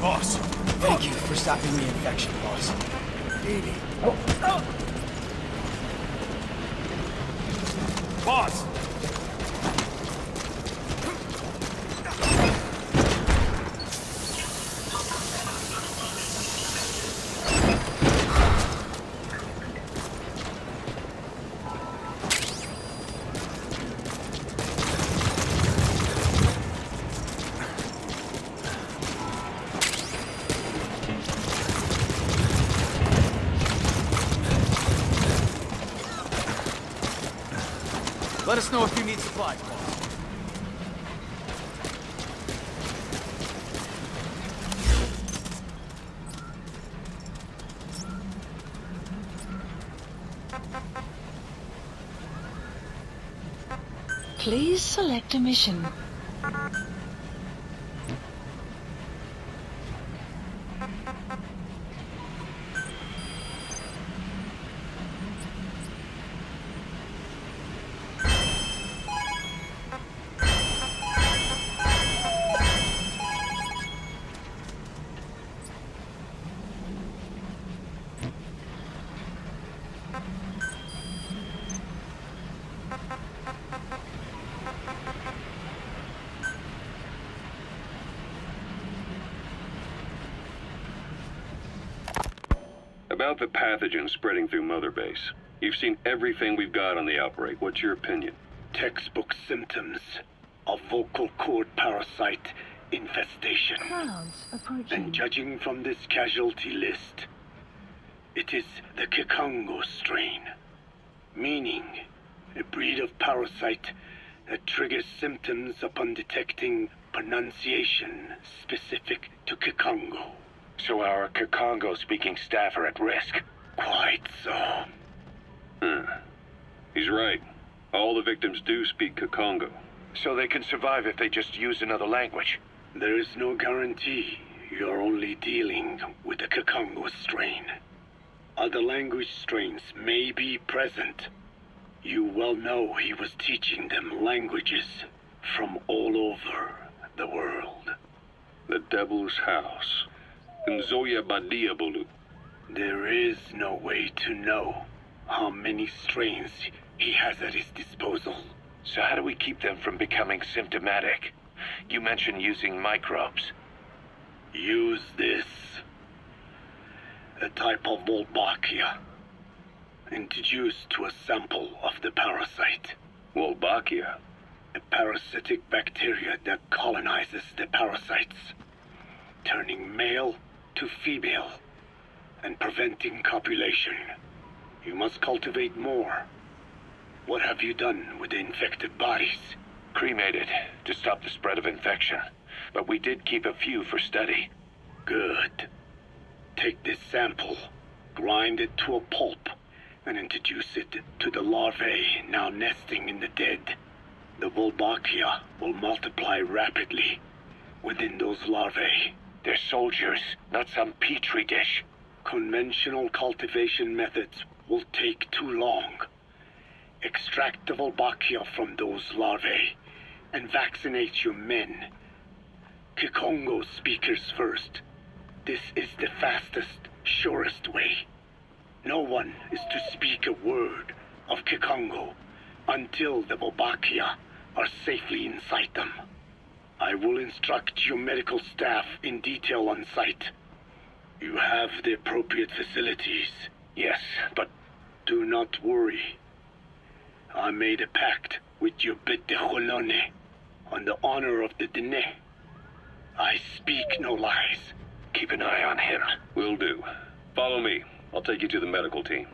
Boss, thank you for stopping the infection, boss. Baby. Boss! Let us know if you need supplies, boss. Please select a mission. About the pathogen spreading through Mother Base. You've seen everything we've got on the outbreak. What's your opinion? Textbook symptoms of vocal cord parasite infestation. Clouds approaching. And judging from this casualty list, it is the Kikongo strain, meaning a breed of parasite that triggers symptoms upon detecting pronunciation specific to Kikongo. So our Kikongo-speaking staff are at risk. Quite so. He's right. All the victims do speak Kikongo. So they can survive if they just use another language. There is no guarantee. You're only dealing with the Kikongo strain. Other language strains may be present. You well know he was teaching them languages from all over the world. The Devil's House. Nzoya Badiabulu. There is no way to know how many strains he has at his disposal. So how do we keep them from becoming symptomatic? You mentioned using microbes. Use this. A type of Wolbachia. Introduced to a sample of the parasite. Wolbachia? A parasitic bacteria that colonizes the parasites, turning male to female and preventing copulation. You must cultivate more. What have you done with the infected bodies? Cremated to stop the spread of infection. But we did keep a few for study. Good. Take this sample, grind it to a pulp, and introduce it to the larvae now nesting in the dead. The Wolbachia will multiply rapidly within those larvae. They're soldiers, not some petri dish. Conventional cultivation methods will take too long. Extract the Wolbachia from those larvae and vaccinate your men. Kikongo speakers first. This is the fastest, surest way. No one is to speak a word of Kikongo until the Wolbachia are safely inside them. I will instruct your medical staff in detail on site. You have the appropriate facilities. Yes, but do not worry. I made a pact with your Bit de Cholone on the honor of the Dene. I speak no lies. keep an eye on him. Will do. Follow me. I'll take you to the medical team.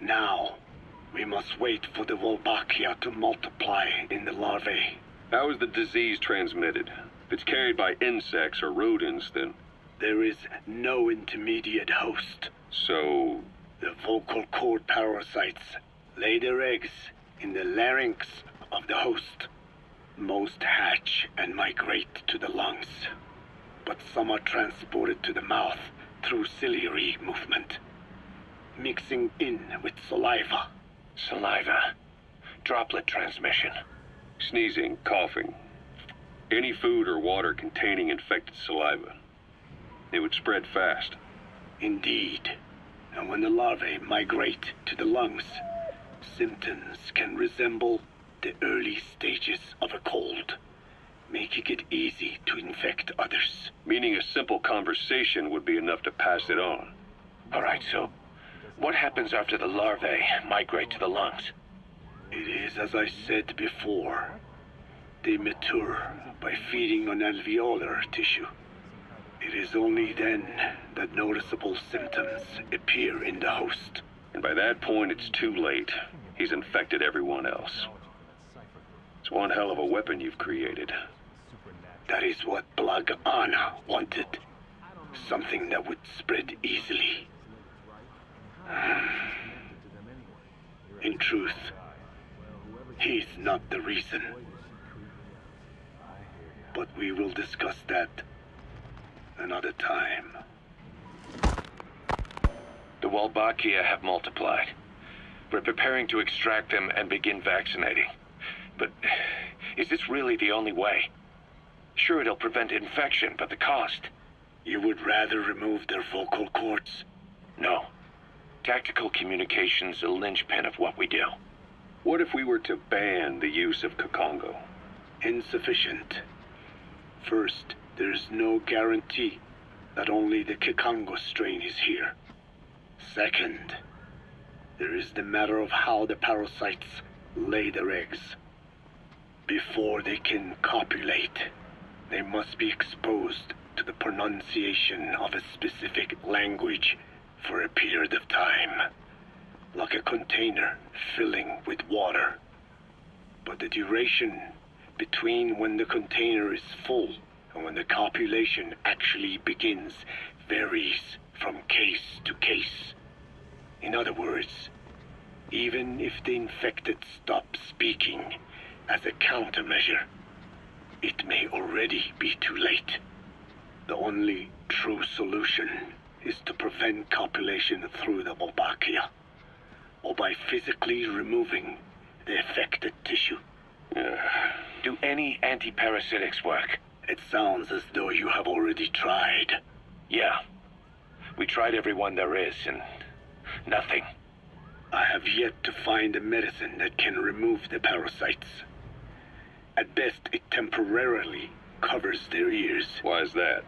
Now, we must wait for the Wolbachia to multiply in the larvae. How is the disease transmitted? If it's carried by insects or rodents, then... There is no intermediate host. So... The vocal cord parasites lay their eggs in the larynx of the host. Most hatch and migrate to the lungs, but some are transported to the mouth through ciliary movement, mixing in with saliva. Saliva. Droplet transmission. Sneezing, coughing. Any food or water containing infected saliva. It would spread fast. Indeed. And when the larvae migrate to the lungs, symptoms can resemble the early stages of a cold, making it easy to infect others. Meaning a simple conversation would be enough to pass it on. All right, so what happens after the larvae migrate to the lungs? It is as I said before. They mature by feeding on alveolar tissue. It is only then that noticeable symptoms appear in the host. And by that point, it's too late. He's infected everyone else. It's one hell of a weapon you've created. That is what Blag Ana wanted. Something that would spread easily. In truth, he's not the reason. But we will discuss that another time. The Wolbachia have multiplied. We're preparing to extract them and begin vaccinating. But is this really the only way? Sure, it'll prevent infection, but the cost? You would rather remove their vocal cords? No. Tactical communication's a linchpin of what we do. What if we were to ban the use of Kakongo? Insufficient. First, there is no guarantee that only the Kikongo strain is here. Second, there is the matter of how the parasites lay their eggs. Before they can copulate, they must be exposed to the pronunciation of a specific language for a period of time, like a container filling with water. But the duration between when the container is full and when the copulation actually begins varies from case to case. In other words, even if the infected stop speaking as a countermeasure, it may already be too late. The only true solution is to prevent copulation through the Wolbachia, or by physically removing the affected tissue. Do any antiparasitics work? It sounds as though you have already tried. Yeah. We tried every one there is, and nothing. I have yet to find a medicine that can remove the parasites. At best, it temporarily covers their ears. Why is that?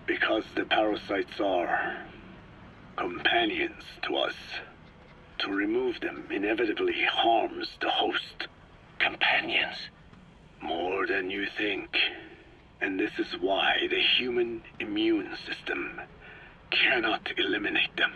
Because the parasites are companions to us. To remove them inevitably harms the host. Companions? More than you think. And this is why the human immune system cannot eliminate them.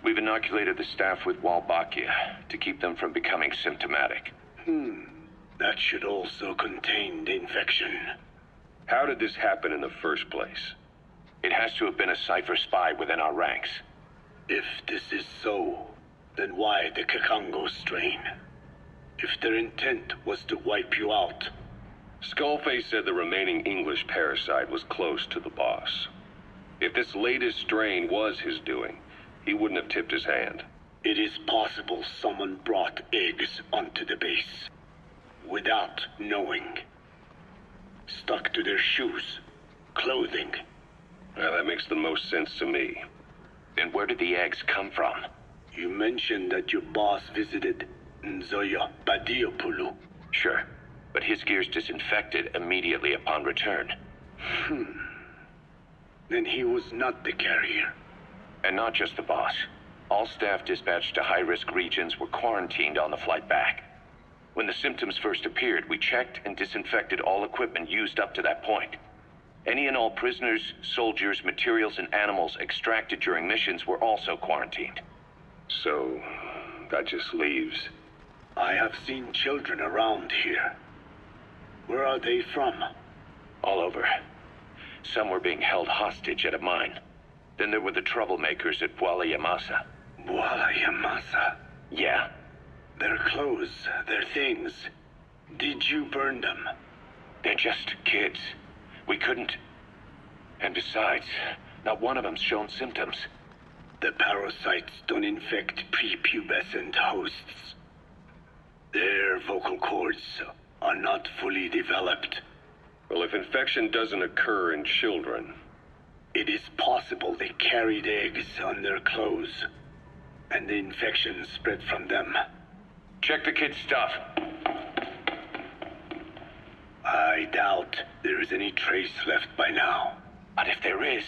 We've inoculated the staff with Wolbachia to keep them from becoming symptomatic. That should also contain the infection. How did this happen in the first place? It has to have been a Cypher spy within our ranks. If this is so, then why the Kakongo strain? If their intent was to wipe you out. Skullface said the remaining English parasite was close to the boss. If this latest strain was his doing, he wouldn't have tipped his hand. It is possible someone brought eggs onto the base without knowing. Stuck to their shoes, clothing. Well, that makes the most sense to me. Then where did the eggs come from? You mentioned that your boss visited Nzoya Badiopulu. Sure, but his gear's disinfected immediately upon return. Then he was not the carrier. And not just the boss. All staff dispatched to high-risk regions were quarantined on the flight back. When the symptoms first appeared, we checked and disinfected all equipment used up to that point. Any and all prisoners, soldiers, materials, and animals extracted during missions were also quarantined. So, that just leaves... I have seen children around here. Where are they from? All over. Some were being held hostage at a mine. Then there were the troublemakers at Bwala Yamasa. Bwala Yamasa. Yeah. Their clothes, their things. Did you burn them? They're just kids. We couldn't. And besides, not one of them's shown symptoms. The parasites don't infect prepubescent hosts. Their vocal cords are not fully developed. Well, if infection doesn't occur in children, It is possible they carried eggs on their clothes, and the infection spread from them. Check the kid's stuff. I doubt there is any trace left by now. But if there is,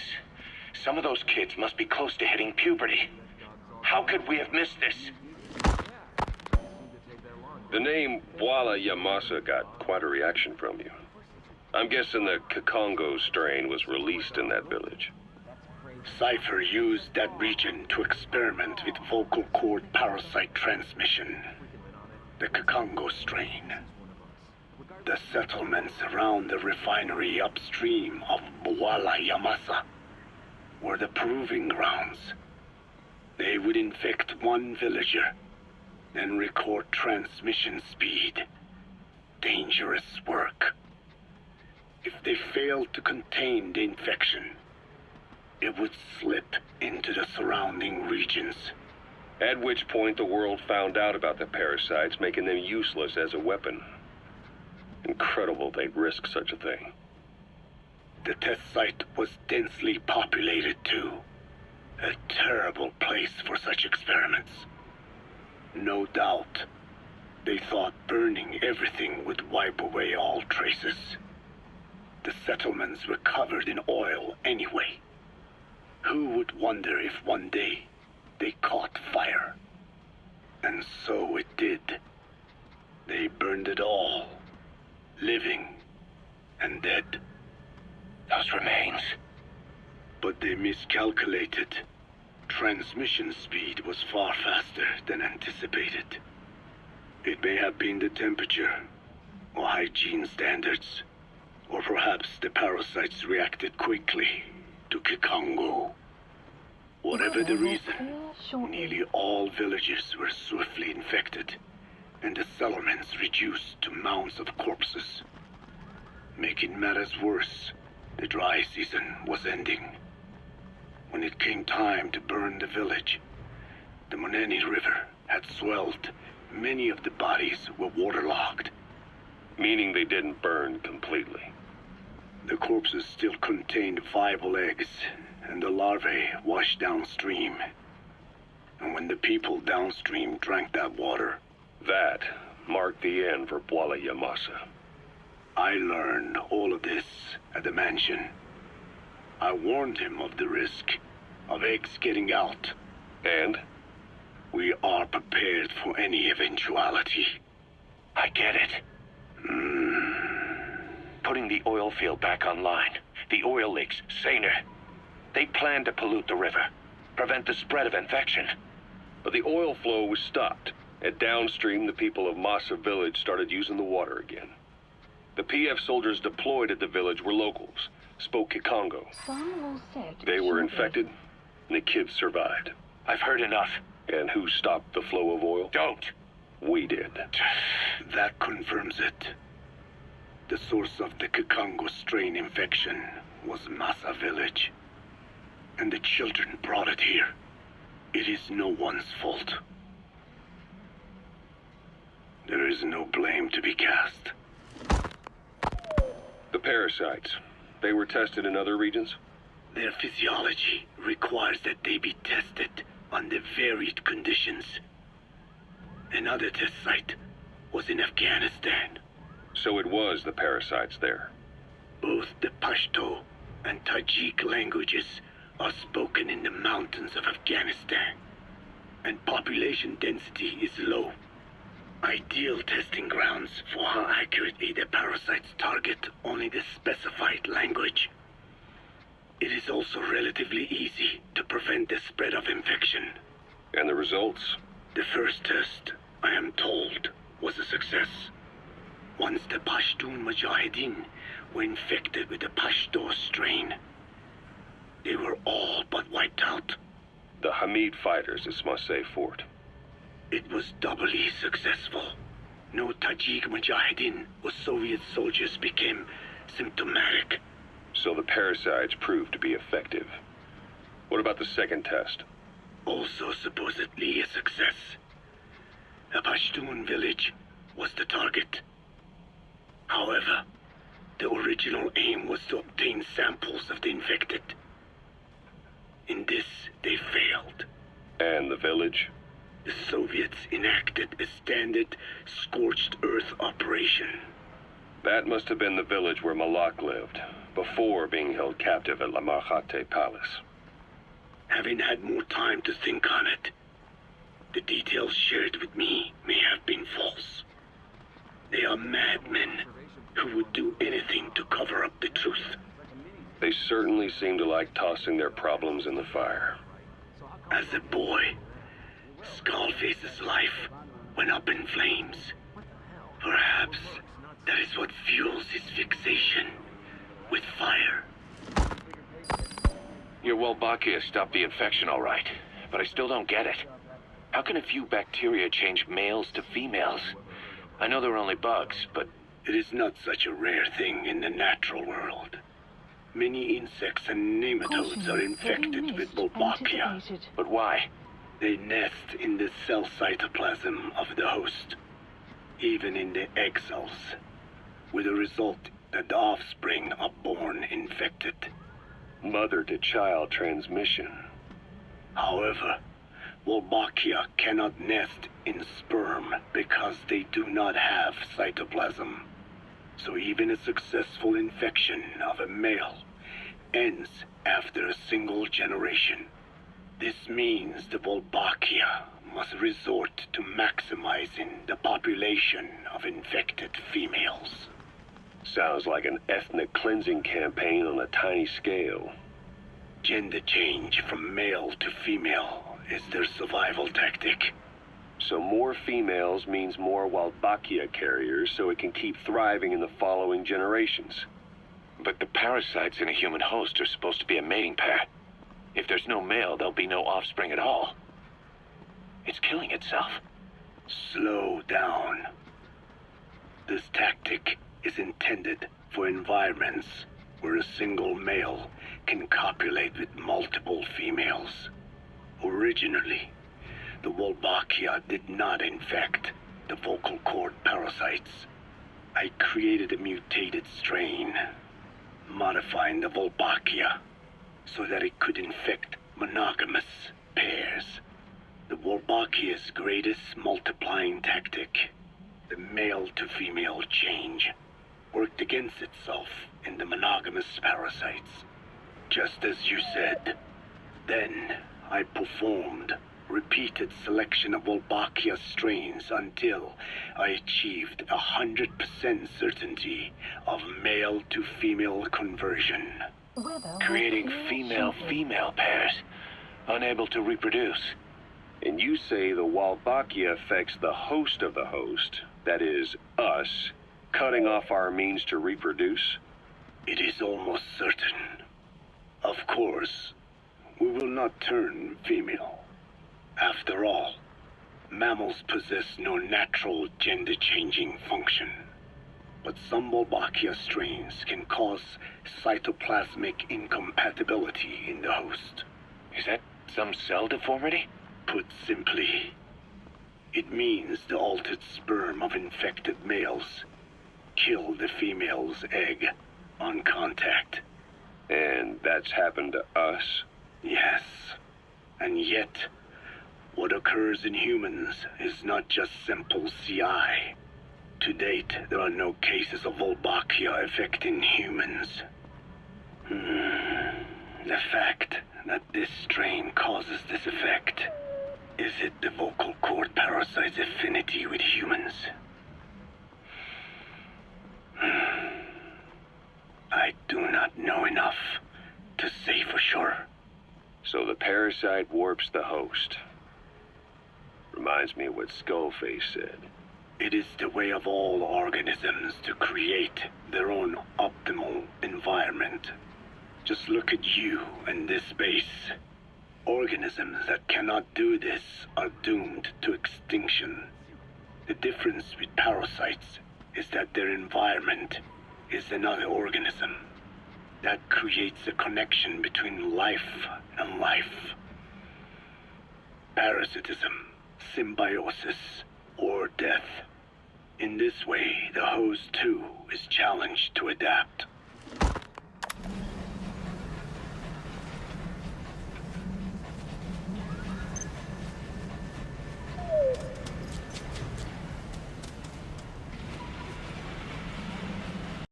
some of those kids must be close to hitting puberty. How could we have missed this? the name Bwala Yamasa got quite a reaction from you. I'm guessing the Kikongo strain was released in that village. Cypher used that region to experiment with vocal cord parasite transmission. The Kikongo strain. The settlements around the refinery upstream of Bwala Yamasa were the proving grounds. They would infect one villager, then record transmission speed. Dangerous work. If they failed to contain the infection, it would slip into the surrounding regions. At which point the world found out about the parasites, making them useless as a weapon. Incredible they'd risk such a thing. The test site was densely populated too. A terrible place for such experiments. No doubt, they thought burning everything would wipe away all traces. The settlements were covered in oil anyway. Who would wonder if one day they caught fire? And so it did. They burned it all, living and dead. Those remains. But they miscalculated. Transmission speed was far faster than anticipated. It may have been the temperature, or hygiene standards, or perhaps the parasites reacted quickly to Kikongo. Whatever the reason, nearly all villages were swiftly infected, and the settlements reduced to mounds of corpses. Making matters worse, the dry season was ending. When it came time to burn the village, the Moneni River had swelled. Many of the bodies were waterlogged. Meaning they didn't burn completely. The corpses still contained viable eggs, and the larvae washed downstream. And when the people downstream drank that water, That marked the end for Bwala Yamasa. I learned all of this at the mansion. I warned him of the risk of eggs getting out. And? We are prepared for any eventuality. I get it. Putting the oil field back online. The oil leaks, saner. They plan to pollute the river, prevent the spread of infection. But the oil flow was stopped, and downstream the people of Masa village started using the water again. The PF soldiers deployed at the village were locals, spoke Kikongo. They were infected, and the kids survived. I've heard enough. And who stopped the flow of oil? Don't. We did. That confirms it. The source of the Kikongo strain infection was Masa village. And the children brought it here. It is no one's fault. There is no blame to be cast. The parasites, they were tested in other regions? Their physiology requires that they be tested under varied conditions. Another test site was in Afghanistan. So it was the parasites there. Both the Pashto and Tajik languages are spoken in the mountains of Afghanistan, and population density is low. Ideal testing grounds for how accurately the parasites target only the specified language. It is also relatively easy to prevent the spread of infection. And the results? The first test, I am told, was a success. Once the Pashtun Mujahideen were infected with the Pashto strain, they were all but wiped out. The Hamid fighters at Smasei Fort. It was doubly successful. No Tajik Mujahideen or Soviet soldiers became symptomatic. So the parasites proved to be effective. What about the second test? Also supposedly a success. A Pashtun village was the target. However, the original aim was to obtain samples of the infected. In this, they failed. And the village? The Soviets enacted a standard scorched earth operation. That must have been the village where Malak lived, before being held captive at La Marjate Palace. Having had more time to think on it, the details shared with me may have been false. They are madmen who would do anything to cover up the truth. They certainly seem to like tossing their problems in the fire. As a boy, Skullface's life went up in flames. Perhaps that is what fuels his fixation with fire. Your Wolbachia stopped the infection all right, but I still don't get it. How can a few bacteria change males to females? I know they're only bugs, but... It is not such a rare thing in the natural world. Many insects and nematodes are infected with Wolbachia. But why? They nest in the cell cytoplasm of the host, even in the egg cells, with the result that the offspring are born infected. Mother-to-child transmission. However, Wolbachia cannot nest in sperm because they do not have cytoplasm. So even a successful infection of a male ends after a single generation. This means the Wolbachia must resort to maximizing the population of infected females. Sounds like an ethnic cleansing campaign on a tiny scale. Gender change from male to female is their survival tactic. So more females means more Wolbachia carriers, so it can keep thriving in the following generations. But the parasites in a human host are supposed to be a mating pair. If there's no male, there'll be no offspring at all. It's killing itself. Slow down. This tactic is intended for environments where a single male can copulate with multiple females. Originally, the Wolbachia did not infect the vocal cord parasites. I created a mutated strain, modifying the Wolbachia so that it could infect monogamous pairs. The Wolbachia's greatest multiplying tactic, the male-to-female change, worked against itself in the monogamous parasites. Just as you said. Then I performed repeated selection of Wolbachia strains until I achieved 100% certainty of male-to-female conversion. Creating female-female pairs, unable to reproduce. And you say the Wolbachia affects the host of the host, that is, us, cutting off our means to reproduce? It is almost certain. Of course, we will not turn female. After all, mammals possess no natural gender-changing function. But some Wolbachia strains can cause cytoplasmic incompatibility in the host. Is that some cell deformity? Put simply, it means the altered sperm of infected males kill the female's egg on contact. And that's happened to us? Yes. And yet, what occurs in humans is not just simple CI. To date, there are no cases of Wolbachia affecting humans. The fact that this strain causes this effect, is it the vocal cord parasite's affinity with humans? I do not know enough to say for sure. So the parasite warps the host. Reminds me of what Skullface said. It is the way of all organisms to create their own optimal environment. Just look at you and this base. Organisms that cannot do this are doomed to extinction. The difference with parasites is that their environment is another organism. That creates a connection between life and life. Parasitism, symbiosis, or death. In this way, the host too is challenged to adapt.